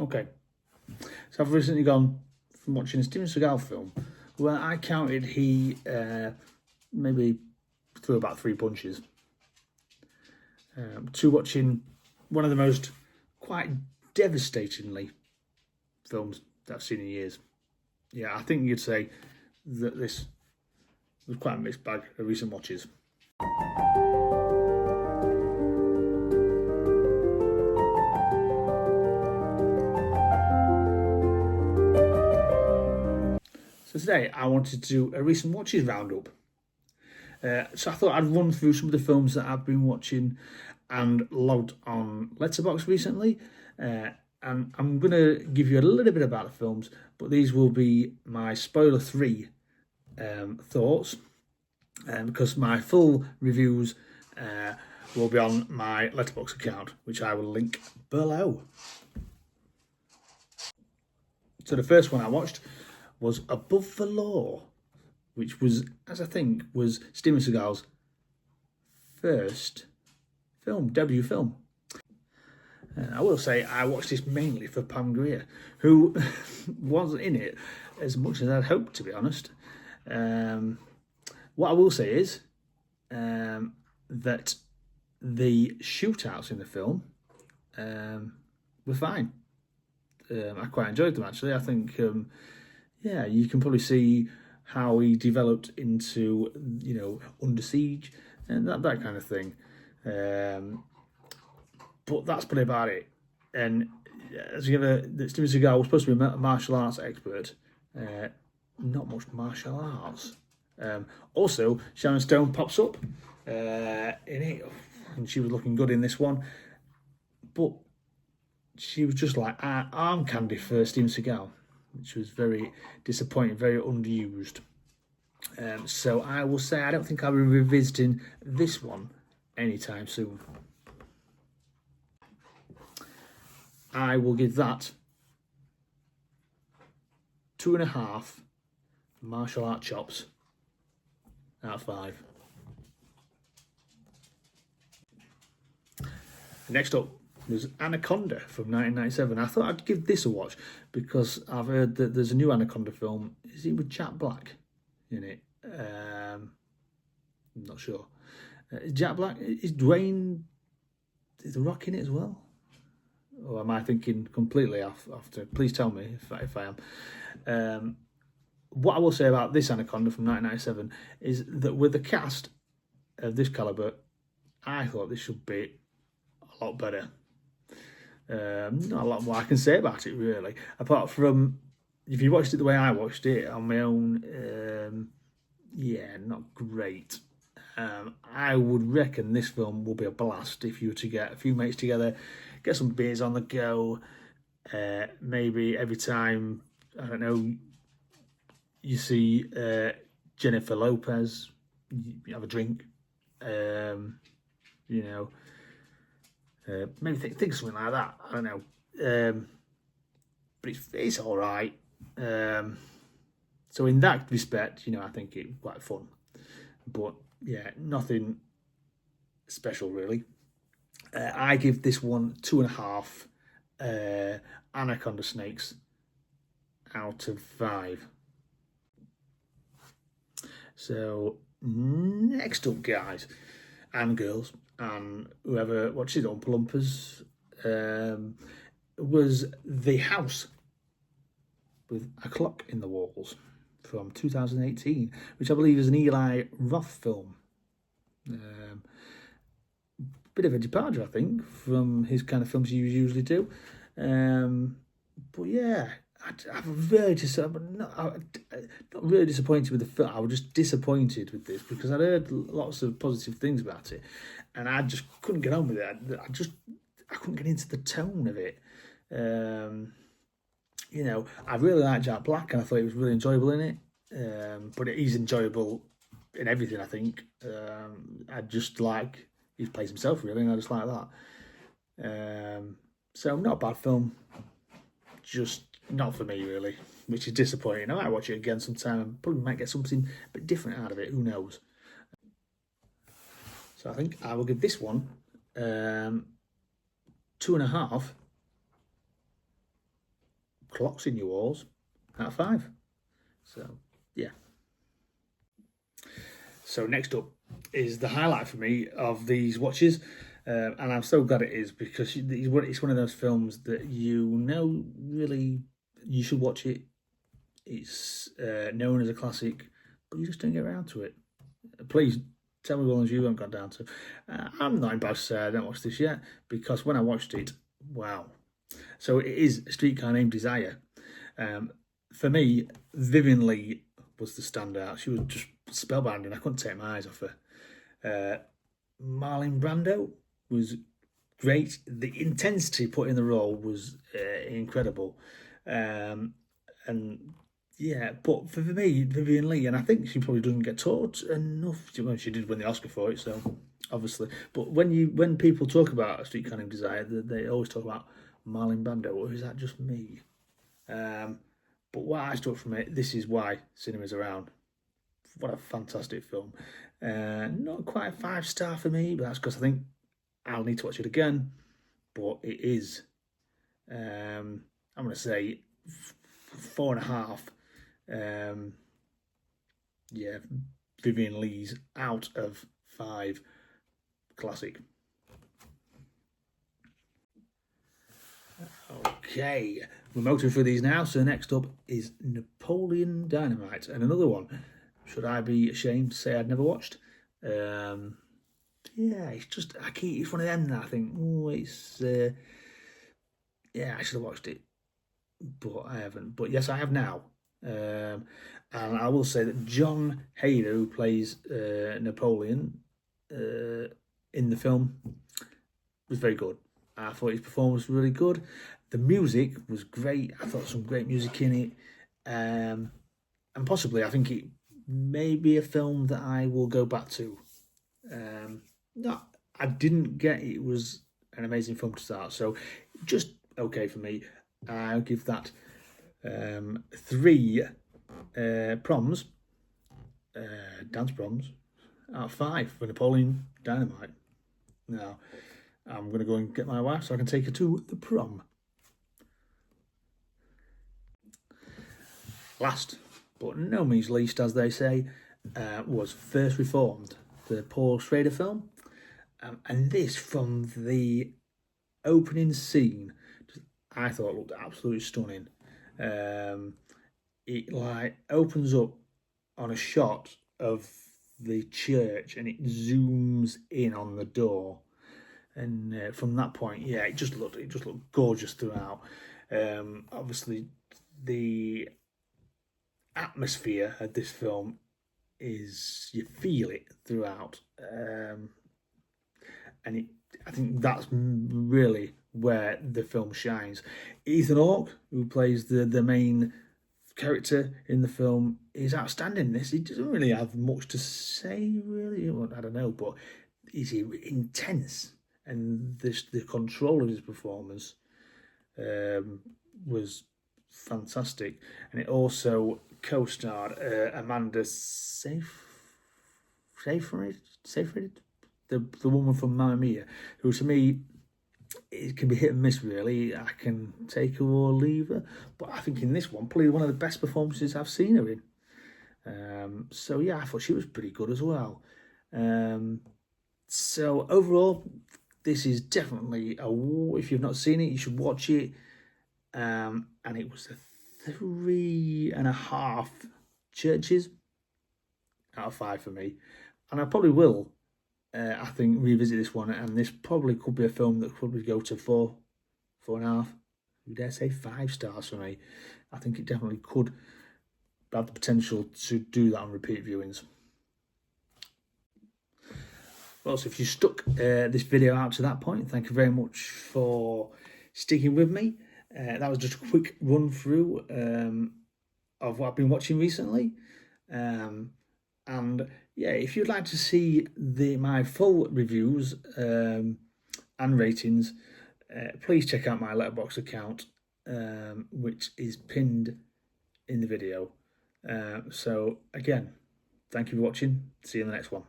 Okay, so I've recently gone from watching a Steven Seagal film where I counted he maybe threw about 3 punches, to watching one of the most quite devastatingly films that I've seen in years. Yeah, I think you'd say that this was quite a mixed bag of recent watches. So today I wanted to do a recent watches roundup. So I thought I'd run through some of the films that I've been watching and logged on Letterboxd recently. And I'm going to give you a little bit about the films, but these will be my spoiler-free thoughts, because my full reviews will be on my Letterboxd account, which I will link below. So the first one I watched was Above the Law, which was, as I think, was Steven Seagal's first debut film. I will say I watched this mainly for Pam Grier, who wasn't in it as much as I'd hoped, to be honest. What I will say is that the shootouts in the film were fine. I quite enjoyed them, actually. I think, you can probably see how he developed into, Under Siege and that kind of thing. But that's probably about it. And as you know, Steven Seagal was supposed to be a martial arts expert. Not much martial arts. Also, Sharon Stone pops up in it, and she was looking good in this one. But she was just like arm candy for Steven Seagal, which was very disappointing, very underused. So I will say I don't think I'll be revisiting this one anytime soon. I will give that 2.5 martial art chops out of 5. Next up was Anaconda from 1997. I thought I'd give this a watch because I've heard that there's a new Anaconda film. Is it with Jack Black in it? I'm not sure. Jack Black, is The Rock in it as well? Or am I thinking completely off after? Please tell me if I am. What I will say about this Anaconda from 1997 is that with a cast of this calibre, I thought this should be a lot better. Not a lot more I can say about it, really, apart from if you watched it the way I watched it on my own. Not great. I would reckon this film will be a blast if you were to get a few mates together, get some beers on the go. Maybe every time, I don't know, you see Jennifer Lopez, you have a drink. Maybe think something like that. I don't know. But it's all right. So in that respect, I think it's quite fun. But yeah, nothing special really. I give this one 2.5 anaconda snakes out of 5. So next up, guys and girls and whoever watches Oompa Loompas, was The House with a Clock in the Walls from 2018, which I believe is an Eli Roth film. Bit of a departure, I think, from his kind of films he usually do. But yeah, I'm really not really disappointed with the film. I was just disappointed with this because I'd heard lots of positive things about it, and I just couldn't get on with it. I couldn't get into the tone of it. I really liked Jack Black, and I thought he was really enjoyable in it. But he's enjoyable in everything, I think. I just like he plays himself really, and I just like that. So not a bad film, just not for me really, which is disappointing. I might watch it again sometime and probably might get something a bit different out of it, who knows. So I think I will give this one 2.5 clocks in your walls out of 5. So, yeah. So next up is the highlight for me of these watches, and I'm so glad it is, because it's one of those films that really you should watch it. It's known as a classic, but you just don't get around to it. Please tell me ones you haven't got down to. I'm not embarrassed to say I don't watch this yet, because when I watched it, wow. So it is A Streetcar Named Desire. For me, Vivian Leigh was the standout. She was just spellbinding. I couldn't take my eyes off her. Marlon Brando was great. The intensity put in the role was incredible. And yeah, but for me, Vivian Leigh, and I think she probably doesn't get taught enough. Well, she did win the Oscar for it, so obviously. But when people talk about A Streetcar Named Desire, they always talk about Marlon Brando, or is that just me? But what I took from it, this is why cinema's around. What a fantastic film. Not quite a 5-star for me, but that's because I think I'll need to watch it again. But it is, I'm going to say 4.5. Yeah, Vivian Leigh's out of 5 classic. Okay, we're motoring through these now. So next up is Napoleon Dynamite, and another one. Should I be ashamed to say I'd never watched? Yeah, it's one of them that I think, yeah, I should have watched it, but I haven't. But yes, I have now. And I will say that John Hayter, who plays Napoleon in the film, was very good. I thought his performance was really good. The music was great. I thought some great music in it. And possibly, I think it may be a film that I will go back to. No, I didn't get it was an amazing film to start. So, just okay for me. I'll give that 3 proms, dance proms, out of 5 for Napoleon Dynamite. Now, I'm going to go and get my wife so I can take her to the prom. Last, but no means least, as they say, was First Reformed, the Paul Schrader film. And this, from the opening scene, I thought looked absolutely stunning. It opens up on a shot of the church, and it zooms in on the door. And from that point, yeah, it just looked gorgeous throughout. Obviously, the atmosphere of this film is, you feel it throughout, and I think that's really where the film shines. Ethan Hawke, who plays the main character in the film, is outstanding in this. He doesn't really have much to say, really. I don't know, but he's intense, and the control of his performance was fantastic. And it also co-starred Amanda Seyfried, the woman from Mamma Mia, who to me, it can be hit and miss really. I can take her or leave her, but I think in this one, probably one of the best performances I've seen her in. So yeah, I thought she was pretty good as well. So overall, this is definitely if you've not seen it, you should watch it. And it was a 3.5 churches out of 5 for me, and I probably will. I think revisit this one, and this probably could be a film that could probably go to 4.5. You dare say 5 stars for me. I think it definitely could have the potential to do that on repeat viewings. Well, so if you stuck this video out to that point, thank you very much for sticking with me. That was just a quick run through of what I've been watching recently. And yeah, if you'd like to see my full reviews and ratings, please check out my Letterboxd account, which is pinned in the video. So again, thank you for watching. See you in the next one.